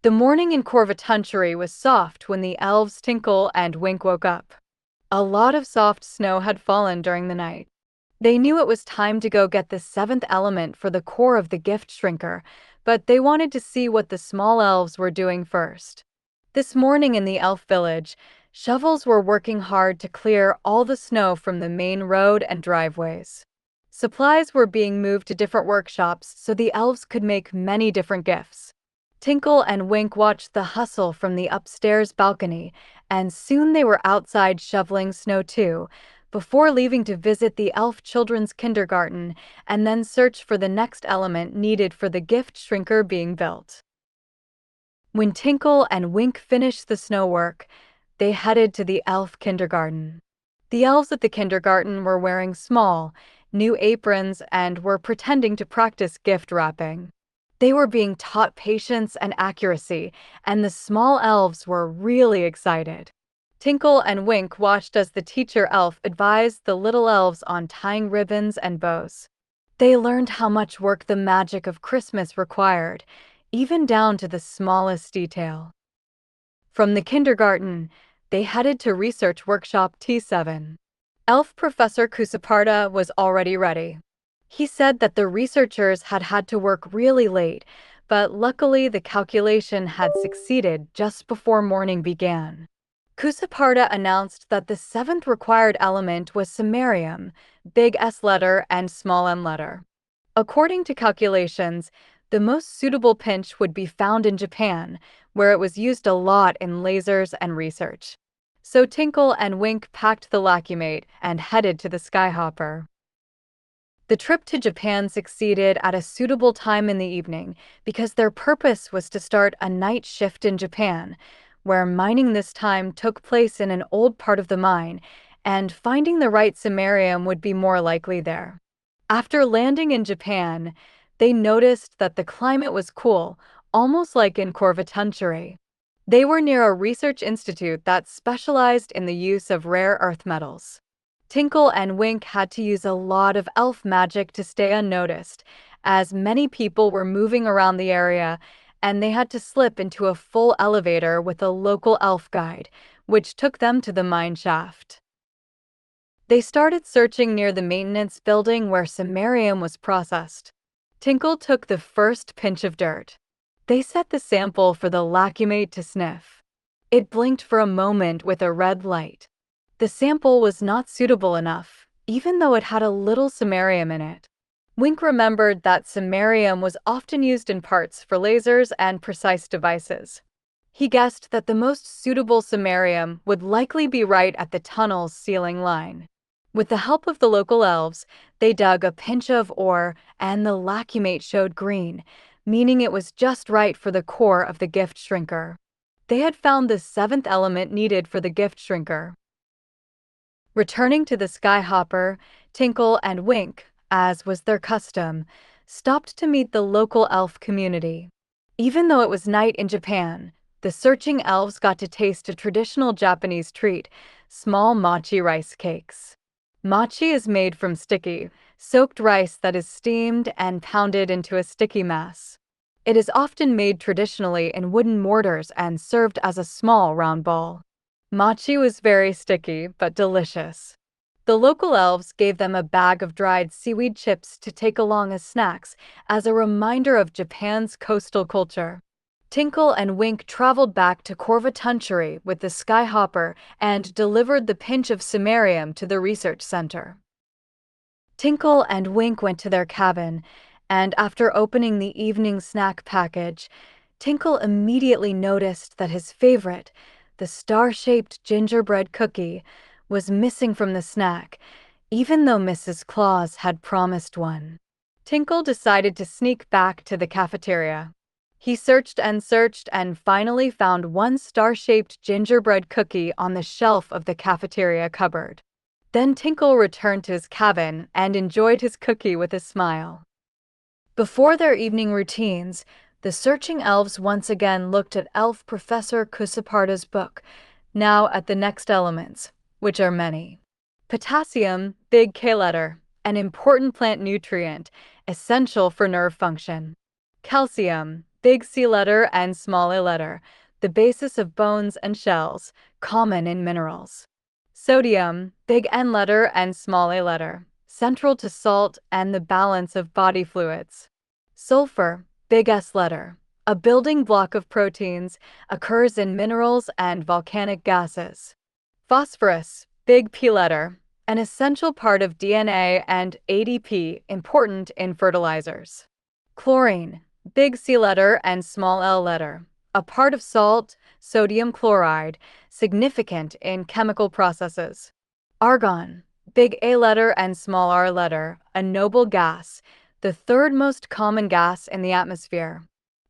The morning in Korvatunturi was soft when the elves Tinkle and Wink woke up. A lot of soft snow had fallen during the night. They knew it was time to go get the seventh element for the core of the gift shrinker, but they wanted to see what the small elves were doing first. This morning in the elf village, shovels were working hard to clear all the snow from the main road and driveways. Supplies were being moved to different workshops so the elves could make many different gifts. Tinkle and Wink watched the hustle from the upstairs balcony, and soon they were outside shoveling snow too, before leaving to visit the elf children's kindergarten and then search for the next element needed for the gift shrinker being built. When Tinkle and Wink finished the snow work, they headed to the elf kindergarten. The elves at the kindergarten were wearing small, new aprons and were pretending to practice gift wrapping. They were being taught patience and accuracy, and the small elves were really excited. Tinkle and Wink watched as the teacher elf advised the little elves on tying ribbons and bows. They learned how much work the magic of Christmas required, even down to the smallest detail. From the kindergarten, they headed to Research Workshop T7. Elf Professor Kusaparda was already ready. He said that the researchers had had to work really late, but luckily the calculation had succeeded just before morning began. Kusaparda announced that the seventh required element was samarium, big S letter and small m letter. According to calculations, the most suitable pinch would be found in Japan, where it was used a lot in lasers and research. So Tinkle and Wink packed the lacumate and headed to the Skyhopper. The trip to Japan succeeded at a suitable time in the evening because their purpose was to start a night shift in Japan, where mining this time took place in an old part of the mine, and finding the right samarium would be more likely there. After landing in Japan, they noticed that the climate was cool, almost like in Korvatunturi. They were near a research institute that specialized in the use of rare earth metals. Tinkle and Wink had to use a lot of elf magic to stay unnoticed, as many people were moving around the area, and they had to slip into a full elevator with a local elf guide, which took them to the mine shaft. They started searching near the maintenance building where samarium was processed. Tinkle took the first pinch of dirt. They set the sample for the lacumate to sniff. It blinked for a moment with a red light. The sample was not suitable enough, even though it had a little samarium in it. Wink remembered that samarium was often used in parts for lasers and precise devices. He guessed that the most suitable samarium would likely be right at the tunnel's ceiling line. With the help of the local elves, they dug a pinch of ore, and the lacumate showed green, meaning it was just right for the core of the gift shrinker. They had found the seventh element needed for the gift shrinker. Returning to the Skyhopper, Tinkle and Wink, as was their custom, stopped to meet the local elf community. Even though it was night in Japan, the searching elves got to taste a traditional Japanese treat, small mochi rice cakes. Mochi is made from sticky, soaked rice that is steamed and pounded into a sticky mass. It is often made traditionally in wooden mortars and served as a small round ball. Mochi was very sticky, but delicious. The local elves gave them a bag of dried seaweed chips to take along as snacks, as a reminder of Japan's coastal culture. Tinkle and Wink traveled back to Korvatunturi with the Skyhopper and delivered the pinch of samarium to the research center. Tinkle and Wink went to their cabin, and after opening the evening snack package, Tinkle immediately noticed that his favorite, the star-shaped gingerbread cookie, was missing from the snack, even though Mrs. Claus had promised one. Tinkle decided to sneak back to the cafeteria. He searched and finally found one star-shaped gingerbread cookie on the shelf of the cafeteria cupboard. Then Tinkle returned to his cabin and enjoyed his cookie with a smile. Before their evening routines, the searching elves once again looked at Elf Professor Kusaparda's book, now at the next elements, which are many. Potassium, big K letter, an important plant nutrient, essential for nerve function. Calcium, big C letter and small a letter, the basis of bones and shells, common in minerals. Sodium, big N letter and small a letter, central to salt and the balance of body fluids. Sulfur, big S letter, a building block of proteins, occurs in minerals and volcanic gases. Phosphorus, big P letter, an essential part of DNA and ADP, important in fertilizers. Chlorine, big C letter and small L letter, a part of salt, sodium chloride, significant in chemical processes. Argon, big A letter and small r letter, a noble gas, the third most common gas in the atmosphere.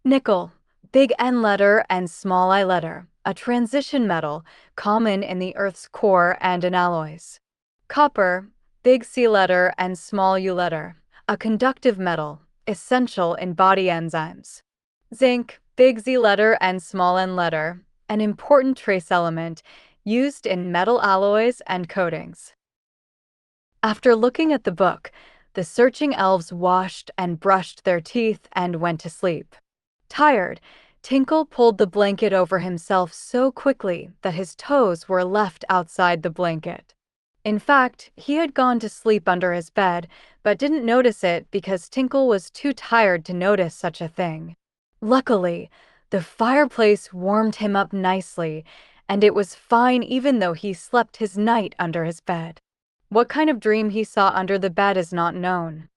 Nickel, big N letter and small I letter, a transition metal, common in the Earth's core and in alloys. Copper, big C letter and small u letter, a conductive metal, essential in body enzymes. Zinc, big Z letter and small n letter, an important trace element used in metal alloys and coatings. After looking at the book, the searching elves washed and brushed their teeth and went to sleep. Tired, Tinkle pulled the blanket over himself so quickly that his toes were left outside the blanket. In fact, he had gone to sleep under his bed, but didn't notice it because Tinkle was too tired to notice such a thing. Luckily, the fireplace warmed him up nicely, and it was fine even though he slept his night under his bed. What kind of dream he saw under the bed is not known.